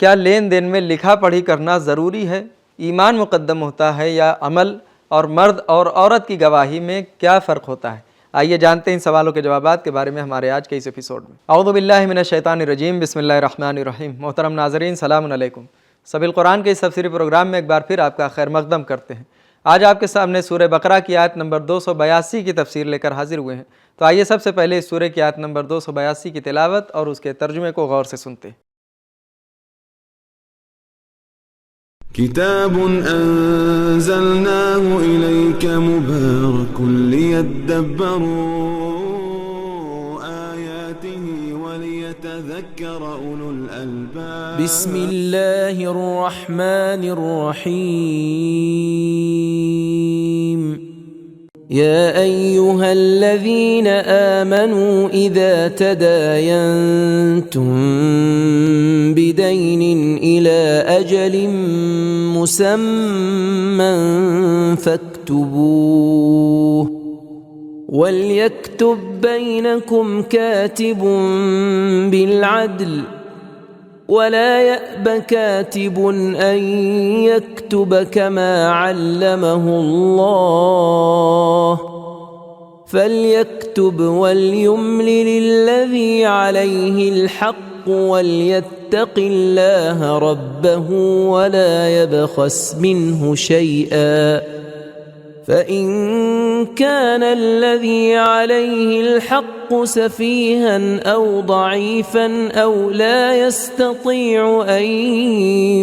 کیا لین دین میں لکھا پڑھی کرنا ضروری ہے؟ ایمان مقدم ہوتا ہے یا عمل؟ اور مرد اور عورت کی گواہی میں کیا فرق ہوتا ہے؟ آئیے جانتے ہیں ان سوالوں کے جوابات کے بارے میں ہمارے آج کے اس ایپیسوڈ میں۔ اعوذ باللہ من الشیطان الرجیم، بسم اللہ الرحمن الرحیم۔ محترم ناظرین، سلام علیکم۔ سبیل القرآن کے اس تفسیری پروگرام میں ایک بار پھر آپ کا خیر مقدم کرتے ہیں۔ آج آپ کے سامنے سورہ بقرہ کی آیت نمبر 282 کی تفسیر لے کر حاضر ہوئے ہیں۔ تو آئیے سب سے پہلے اس سورہ کی آیت نمبر 282 کی تلاوت اور اس کے ترجمے کو غور سے سنتے ہیں۔ كتاب أنزلناه إليك مبارك ليدبروا آياته وليتذكر أولو الألباب بسم الله الرحمن الرحيم يا أيها الذين آمنوا إذا تداينتم بدين إلى أجل مسمى فاكتبوه وليكتب بينكم كاتب بالعدل ولا يأب كاتب أن يكتب كما علمه الله فليكتب وليملل الذي عليه الحق وليتق الله ربه ولا يبخس منه شيئا فإن كان الذي عليه الحق سفيها أو ضعيفا أو لا يستطيع أن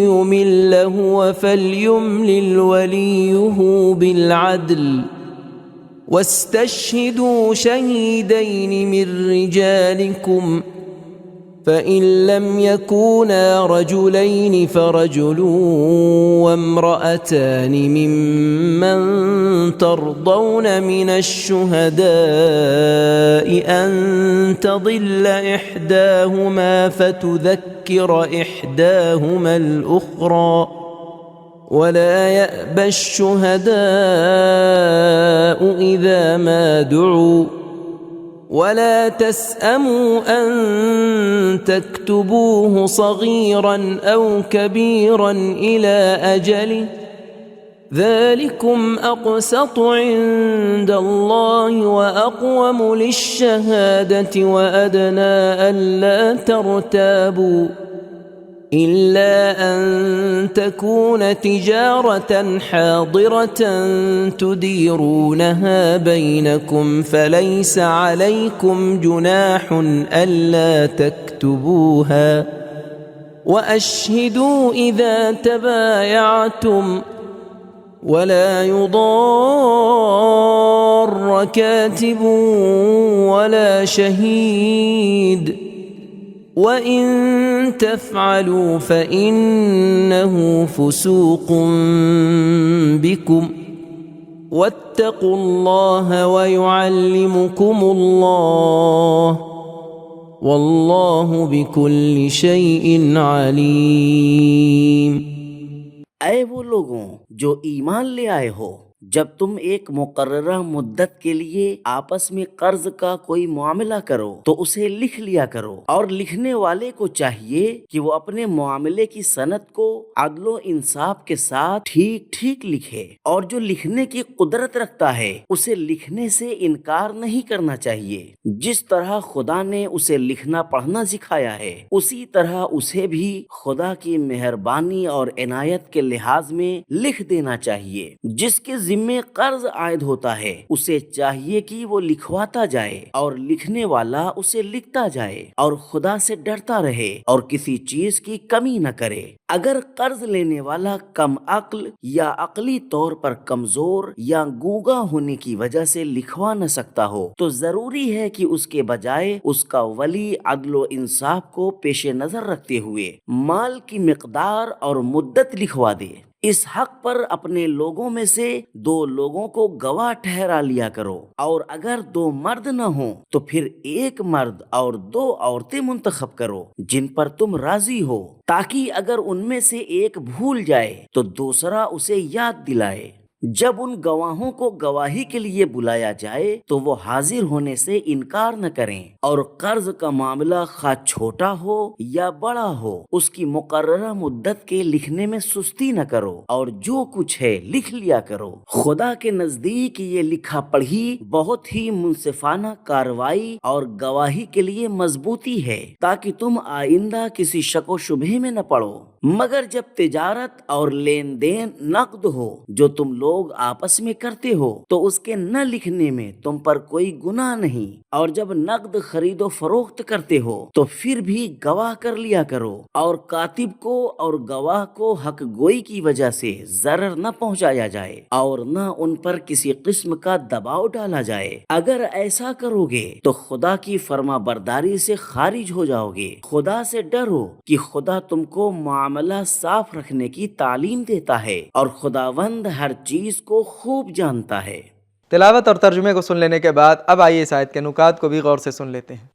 يمل هو فليملل وليه بالعدل واستشهدوا شهيدين من رجالكم فإن لم يكونا رجلين فرجل وامرأتان ممن ترضون من الشهداء أن تضل إحداهما فتذكر إحداهما الأخرى ولا يأبى الشهداء إذا ما دعوا ولا تسأموا أن تكتبوه صغيرا أو كبيرا إلى أجله ذلكم أقسط عند الله وأقوم للشهادة وأدنى ألا ترتابوا إلا أن تكون تجارة حاضرة تديرونها بينكم فليس عليكم جناح ألا تكتبوها وأشهدوا إذا تبايعتم ولا يضار كاتب ولا شهيد وَإِن تَفْعَلُوا فَإِنَّهُ فُسُوقٌ بِكُمْ وَاتَّقُوا اللَّهَ وَيُعَلِّمُكُمُ اللَّهُ وَاللَّهُ بِكُلِّ شَيْءٍ عَلِيمٌ۔ اے وہ لوگوں جو ایمان لے آئے ہو، جب تم ایک مقررہ مدت کے لیے آپس میں قرض کا کوئی معاملہ کرو تو اسے لکھ لیا کرو، اور لکھنے والے کو چاہیے کہ وہ اپنے معاملے کی سند کو عدل و انصاف کے ساتھ ٹھیک ٹھیک لکھے، اور جو لکھنے کی قدرت رکھتا ہے اسے لکھنے سے انکار نہیں کرنا چاہیے۔ جس طرح خدا نے اسے لکھنا پڑھنا سکھایا ہے اسی طرح اسے بھی خدا کی مہربانی اور عنایت کے لحاظ میں لکھ دینا چاہیے۔ جس کے ذمے قرض عائد ہوتا ہے اسے چاہیے کہ وہ لکھواتا جائے اور لکھنے والا اسے لکھتا جائے اور خدا سے ڈرتا رہے اور کسی چیز کی کمی نہ کرے۔ اگر قرض لینے والا کم عقل یا عقلی طور پر کمزور یا گونگا ہونے کی وجہ سے لکھوا نہ سکتا ہو تو ضروری ہے کہ اس کے بجائے اس کا ولی عدل و انصاف کو پیش نظر رکھتے ہوئے مال کی مقدار اور مدت لکھوا دے۔ اس حق پر اپنے لوگوں میں سے 2 لوگوں کو گواہ ٹھہرا لیا کرو، اور اگر 2 مرد نہ ہوں تو پھر 1 مرد اور 2 عورتیں منتخب کرو جن پر تم راضی ہو، تاکہ اگر ان میں سے ایک بھول جائے تو دوسرا اسے یاد دلائے۔ جب ان گواہوں کو گواہی کے لیے بلایا جائے تو وہ حاضر ہونے سے انکار نہ کریں، اور قرض کا معاملہ خواہ چھوٹا ہو یا بڑا ہو اس کی مقررہ مدت کے لکھنے میں سستی نہ کرو، اور جو کچھ ہے لکھ لیا کرو۔ خدا کے نزدیک یہ لکھا پڑھی بہت ہی منصفانہ کارروائی اور گواہی کے لیے مضبوطی ہے، تاکہ تم آئندہ کسی شک و شبہے میں نہ پڑو۔ مگر جب تجارت اور لین دین نقد ہو جو تم لوگ آپس میں کرتے ہو تو اس کے نہ لکھنے میں تم پر کوئی گناہ نہیں، اور جب نقد خرید و فروخت کرتے ہو تو پھر بھی گواہ کر لیا کرو، اور کاتب کو اور گواہ کو حق گوئی کی وجہ سے ضرر نہ پہنچایا جائے اور نہ ان پر کسی قسم کا دباؤ ڈالا جائے۔ اگر ایسا کرو گے تو خدا کی فرما برداری سے خارج ہو جاؤ گے۔ خدا سے ڈرو کہ خدا تم کو معاملہ صاف رکھنے کی تعلیم دیتا ہے، اور خداوند ہر چیز کو خوب جانتا ہے۔ تلاوت اور ترجمے کو سن لینے کے بعد اب آئیے اس آیت کے نکات کو بھی غور سے سن لیتے ہیں۔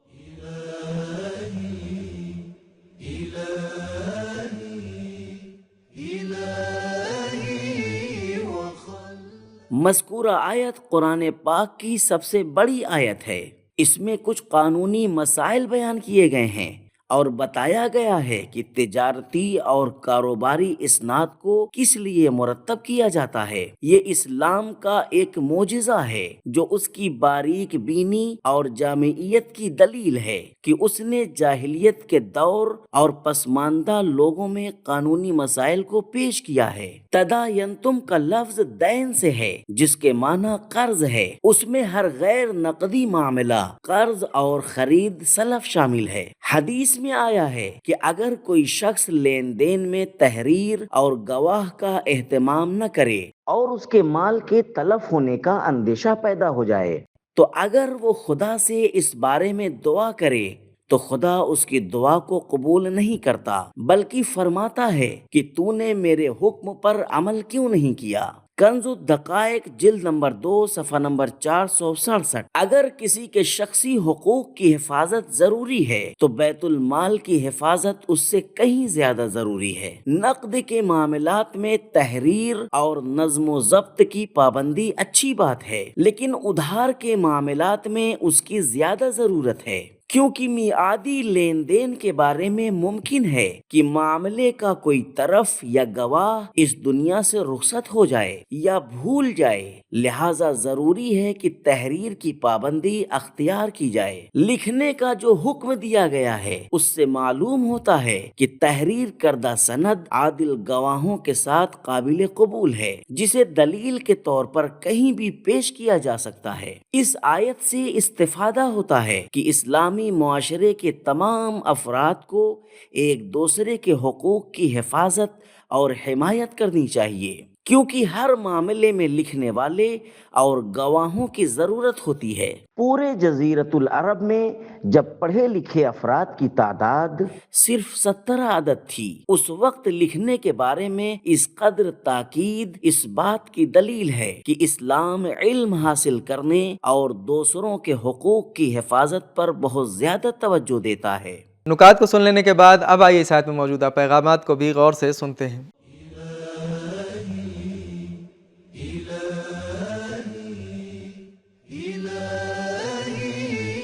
مذکورہ آیت قرآن پاک کی سب سے بڑی آیت ہے۔ اس میں کچھ قانونی مسائل بیان کیے گئے ہیں اور بتایا گیا ہے کہ تجارتی اور کاروباری اسناد کو کس لیے مرتب کیا جاتا ہے۔ یہ اسلام کا ایک معجزہ ہے جو اس کی باریک بینی اور جامعیت کی دلیل ہے کہ اس نے جاہلیت کے دور اور پسماندہ لوگوں میں قانونی مسائل کو پیش کیا ہے۔ تداینتم کا لفظ دین سے ہے جس کے معنی قرض ہے۔ اس میں ہر غیر نقدی معاملہ، قرض اور خرید سلف شامل ہے۔ حدیث میں آیا ہے کہ اگر کوئی شخص لین دین میں تحریر اور گواہ کا اہتمام نہ کرے اور اس کے مال کے تلف ہونے کا اندیشہ پیدا ہو جائے تو اگر وہ خدا سے اس بارے میں دعا کرے تو خدا اس کی دعا کو قبول نہیں کرتا، بلکہ فرماتا ہے کہ تو نے میرے حکم پر عمل کیوں نہیں کیا۔ کنز الدقائق جلد نمبر 2 صفحہ نمبر 467۔ اگر کسی کے شخصی حقوق کی حفاظت ضروری ہے تو بیت المال کی حفاظت اس سے کہیں زیادہ ضروری ہے۔ نقد کے معاملات میں تحریر اور نظم و ضبط کی پابندی اچھی بات ہے، لیکن ادھار کے معاملات میں اس کی زیادہ ضرورت ہے، کیونکہ میعادی لین دین کے بارے میں ممکن ہے کہ معاملے کا کوئی طرف یا گواہ اس دنیا سے رخصت ہو جائے یا بھول جائے، لہذا ضروری ہے کہ تحریر کی پابندی اختیار کی جائے۔ لکھنے کا جو حکم دیا گیا ہے اس سے معلوم ہوتا ہے کہ تحریر کردہ سند عادل گواہوں کے ساتھ قابل قبول ہے، جسے دلیل کے طور پر کہیں بھی پیش کیا جا سکتا ہے۔ اس آیت سے استفادہ ہوتا ہے کہ اسلامی معاشرے کے تمام افراد کو ایک دوسرے کے حقوق کی حفاظت اور حمایت کرنی چاہیے، کیونکہ ہر معاملے میں لکھنے والے اور گواہوں کی ضرورت ہوتی ہے۔ پورے جزیرۃ العرب میں جب پڑھے لکھے افراد کی تعداد صرف 17 عدد تھی، اس وقت لکھنے کے بارے میں اس قدر تاکید اس بات کی دلیل ہے کہ اسلام علم حاصل کرنے اور دوسروں کے حقوق کی حفاظت پر بہت زیادہ توجہ دیتا ہے۔ نکات کو سن لینے کے بعد اب آئیے اس آیت میں موجودہ پیغامات کو بھی غور سے سنتے ہیں۔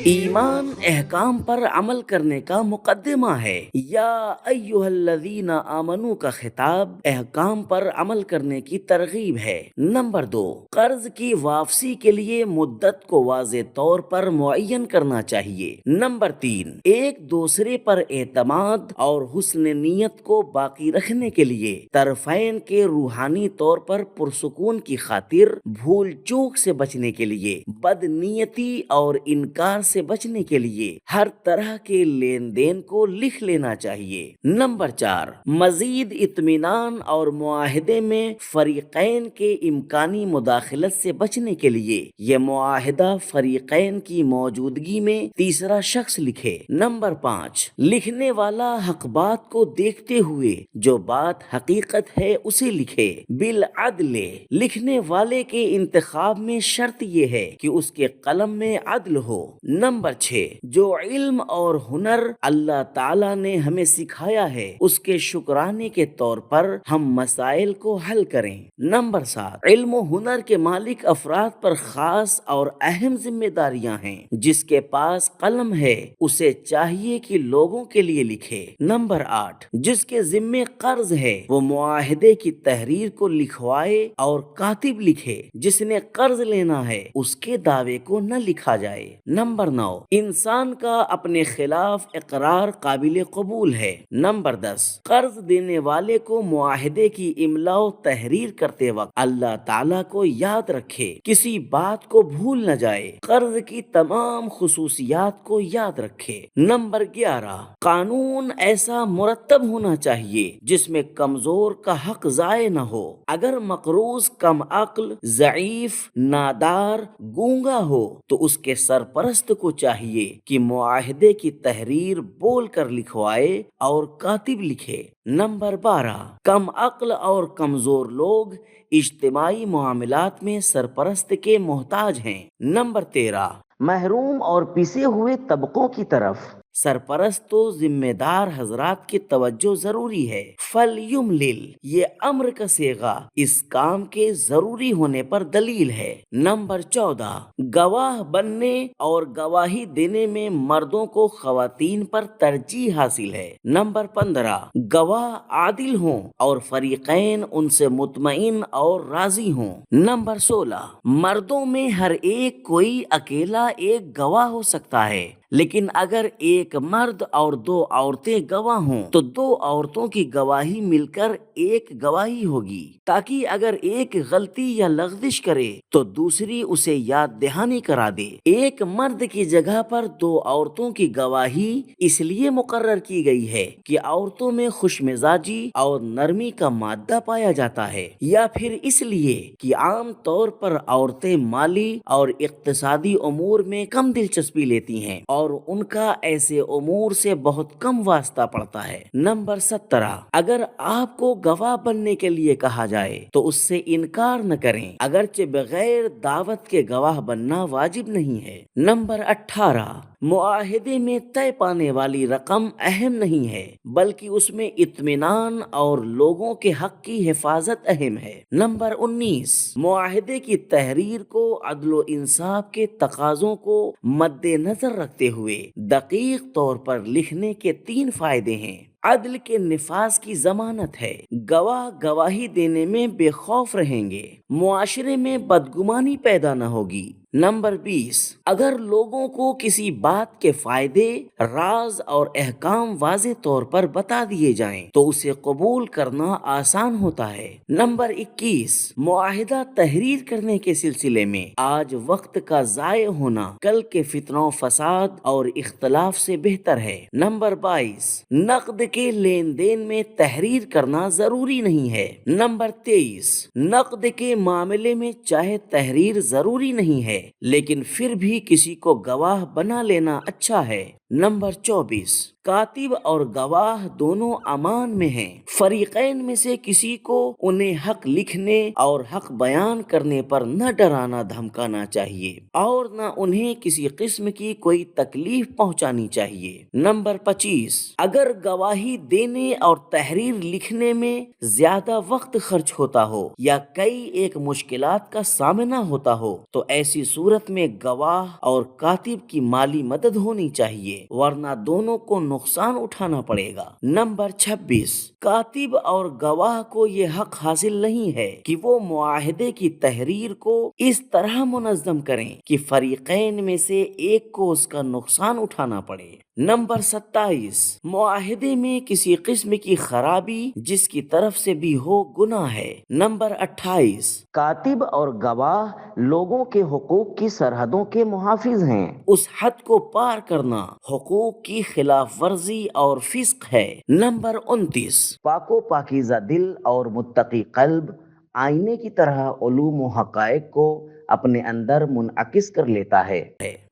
ایمان احکام پر عمل کرنے کا مقدمہ ہے۔ یا ایھا الذین آمنوا کا خطاب احکام پر عمل کرنے کی ترغیب ہے۔ نمبر 2، قرض کی واپسی کے لیے مدت کو واضح طور پر معین کرنا چاہیے۔ نمبر 3، ایک دوسرے پر اعتماد اور حسن نیت کو باقی رکھنے کے لیے طرفین کے روحانی طور پر پرسکون کی خاطر بھول چوک سے بچنے کے لیے، بد نیتی اور انکار سے بچنے کے لیے ہر طرح کے لین دین کو لکھ لینا چاہیے۔ نمبر 4، مزید اطمینان اور معاہدے میں فریقین کے امکانی مداخلت سے بچنے کے لیے یہ معاہدہ فریقین کی موجودگی میں تیسرا شخص لکھے۔ نمبر 5، لکھنے والا حق بات کو دیکھتے ہوئے جو بات حقیقت ہے اسے لکھے بالعدل۔ لکھنے والے کے انتخاب میں شرط یہ ہے کہ اس کے قلم میں عدل ہو۔ نمبر 6، جو علم اور ہنر اللہ تعالیٰ نے ہمیں سکھایا ہے اس کے شکرانے کے طور پر ہم مسائل کو حل کریں۔ نمبر 7، علم و ہنر کے مالک افراد پر خاص اور اہم ذمہ داریاں ہیں۔ جس کے پاس قلم ہے اسے چاہیے کہ لوگوں کے لیے لکھے۔ نمبر 8، جس کے ذمے قرض ہے وہ معاہدے کی تحریر کو لکھوائے اور کاتب لکھے۔ جس نے قرض لینا ہے اس کے دعوے کو نہ لکھا جائے۔ نمبر 9، انسان کا اپنے خلاف اقرار قابل قبول ہے۔ نمبر 10، قرض دینے والے کو معاہدے کی املا و تحریر کرتے وقت اللہ تعالیٰ کو یاد رکھے، کسی بات کو بھول نہ جائے، قرض کی تمام خصوصیات کو یاد رکھے۔ نمبر 11، قانون ایسا مرتب ہونا چاہیے جس میں کمزور کا حق ضائع نہ ہو۔ اگر مقروض کم عقل، ضعیف، نادار، گونگا ہو تو اس کے سرپرست کو چاہیے کہ معاہدے کی تحریر بول کر لکھوائے اور کاتب لکھے۔ نمبر 12، کم عقل اور کمزور لوگ اجتماعی معاملات میں سرپرست کے محتاج ہیں۔ نمبر 13، محروم اور پسے ہوئے طبقوں کی طرف سرپرست و ذمہ دار حضرات کی توجہ ضروری ہے۔ فَلْيُمْلِلْ، یہ امر کا صیغہ اس کام کے ضروری ہونے پر دلیل ہے۔ نمبر 14، گواہ بننے اور گواہی دینے میں مردوں کو خواتین پر ترجیح حاصل ہے۔ نمبر 15، گواہ عادل ہوں اور فریقین ان سے مطمئن اور راضی ہوں۔ نمبر 16، مردوں میں ہر ایک کوئی اکیلا ایک گواہ ہو سکتا ہے، لیکن اگر ایک مرد اور 2 عورتیں گواہ ہوں تو 2 عورتوں کی گواہی مل کر ایک گواہی ہوگی، تاکہ اگر ایک غلطی یا لغزش کرے تو دوسری اسے یاد دہانی کرا دے۔ ایک مرد کی جگہ پر 2 عورتوں کی گواہی اس لیے مقرر کی گئی ہے کہ عورتوں میں خوش مزاجی اور نرمی کا مادہ پایا جاتا ہے، یا پھر اس لیے کہ عام طور پر عورتیں مالی اور اقتصادی امور میں کم دلچسپی لیتی ہیں اور ان کا ایسے امور سے بہت کم واسطہ پڑتا ہے۔ نمبر 17، اگر آپ کو گواہ بننے کے لیے کہا جائے تو اس سے انکار نہ کریں، اگرچہ بغیر دعوت کے گواہ بننا واجب نہیں ہے۔ نمبر 18، معاہدے میں طے پانے والی رقم اہم نہیں ہے، بلکہ اس میں اطمینان اور لوگوں کے حق کی حفاظت اہم ہے۔ نمبر 19، معاہدے کی تحریر کو عدل و انصاف کے تقاضوں کو مد نظر رکھتے ہوئے دقیق طور پر لکھنے کے 3 فائدے ہیں۔ عدل کے نفاذ کی ضمانت ہے، گواہ گواہی دینے میں بے خوف رہیں گے، معاشرے میں بدگمانی پیدا نہ ہوگی۔ نمبر 20، اگر لوگوں کو کسی بات کے فائدے، راز اور احکام واضح طور پر بتا دیے جائیں تو اسے قبول کرنا آسان ہوتا ہے۔ نمبر 21، معاہدہ تحریر کرنے کے سلسلے میں آج وقت کا ضائع ہونا کل کے فتنہ و فساد اور اختلاف سے بہتر ہے۔ نمبر 22، نقد کے لین دین میں تحریر کرنا ضروری نہیں ہے۔ نمبر 23، نقد کے معاملے میں چاہے تحریر ضروری نہیں ہے لیکن پھر بھی کسی کو گواہ بنا لینا اچھا ہے۔ نمبر 24، کاتب اور گواہ دونوں امان میں ہیں، فریقین میں سے کسی کو انہیں حق لکھنے اور حق بیان کرنے پر نہ ڈرانا دھمکانا چاہیے اور نہ انہیں کسی قسم کی کوئی تکلیف پہنچانی چاہیے۔ نمبر 25، اگر گواہی دینے اور تحریر لکھنے میں زیادہ وقت خرچ ہوتا ہو یا کئی ایک مشکلات کا سامنا ہوتا ہو تو ایسی صورت میں گواہ اور کاتب کی مالی مدد ہونی چاہیے، ورنہ دونوں کو نقصان اٹھانا پڑے گا۔ نمبر 26، کاتب اور گواہ کو یہ حق حاصل نہیں ہے کہ وہ معاہدے کی تحریر کو اس طرح منظم کریں کہ فریقین میں سے ایک کو اس کا نقصان اٹھانا پڑے۔ نمبر 27، معاہدے میں کسی قسم کی خرابی جس کی طرف سے بھی ہو گناہ ہے۔ نمبر 28، کاتب اور گواہ لوگوں کے حقوق کی سرحدوں کے محافظ ہیں، اس حد کو پار کرنا حقوق کی خلاف ورزی اور فسق ہے۔ نمبر 29، پاک و پاکیزہ دل اور متقی قلب آئینے کی طرح علوم و حقائق کو اپنے اندر منعکس کر لیتا ہے۔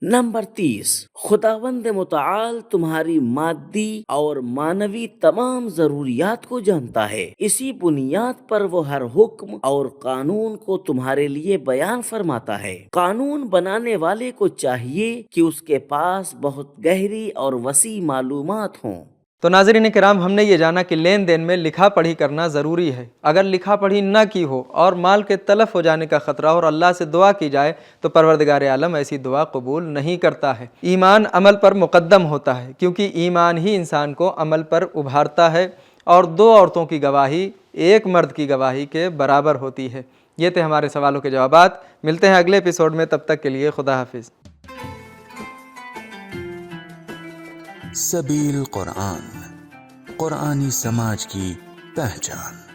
نمبر 30، خداوند متعال تمہاری مادی اور معنوی تمام ضروریات کو جانتا ہے، اسی بنیاد پر وہ ہر حکم اور قانون کو تمہارے لیے بیان فرماتا ہے۔ قانون بنانے والے کو چاہیے کہ اس کے پاس بہت گہری اور وسیع معلومات ہوں۔ تو ناظرین کرام، ہم نے یہ جانا کہ لین دین میں لکھا پڑھی کرنا ضروری ہے۔ اگر لکھا پڑھی نہ کی ہو اور مال کے تلف ہو جانے کا خطرہ اور اللہ سے دعا کی جائے تو پروردگار عالم ایسی دعا قبول نہیں کرتا ہے۔ ایمان عمل پر مقدم ہوتا ہے، کیونکہ ایمان ہی انسان کو عمل پر ابھارتا ہے، اور دو عورتوں کی گواہی ایک مرد کی گواہی کے برابر ہوتی ہے۔ یہ تھے ہمارے سوالوں کے جوابات۔ ملتے ہیں اگلے ایپیسوڈ میں، تب تک کے لیے خدا حافظ۔ سبیل قرآن، قرآنی سماج کی پہچان۔